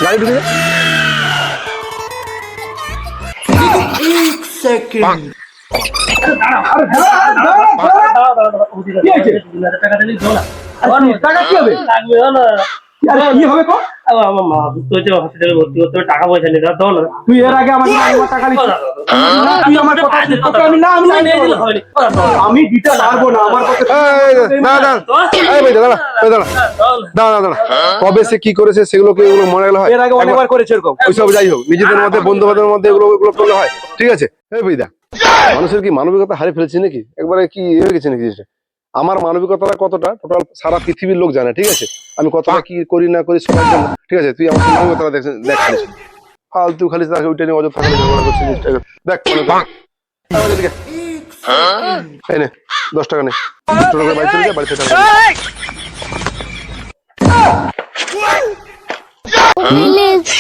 গাড়ি ঢুকে যা। সেকেন্ড টাকা কি হবে? আরে কি হবে কো? আমার মা তো হসপিটালে ভর্তি করতে হবে, টাকা পয়সা নেই, দাও না। তুই এর আগে আমাকে টাকা দিছিস। তুই আমার কথা শুন, তোকে আমি না আমি না আমি দিতে পারবো না আমার কথা। না না এই ভাই দাঁড়া দাঁড়া দাঁড়া দাঁড়া কবে সে কি করেছে সেগুলোকে এগুলো মনে রাখলে হয়? এর আগে অনেকবার করেছে এরকম। ওইসব যাই হোক, নিজেদের মধ্যে বন্ধু বান্ধবের মধ্যে এগুলো এগুলো করলে হয়? ঠিক আছে এই ভাইদা, মানুষের কি মানবিকতা হারিয়ে ফেলেছি নাকি? একবারে কি হয়ে গেছে নাকি জিনিসটা? আমার মানবিকতাটা কতটা টোটাল সারা পৃথিবীর লোক জানে। ঠিক আছে, আমি কতটা কি করি না করি সবার জন্য। ঠিক আছে, তুই আমার মানবিকতাটা দেখ ফালতু খালি তাকে উঠে নিয়ে অযথা খালি ঝগড়া করছিস। দেখ এই নে 10 টাকা নে, ছোট করে বাড়ি চলে যা, বাড়ি থেকে Village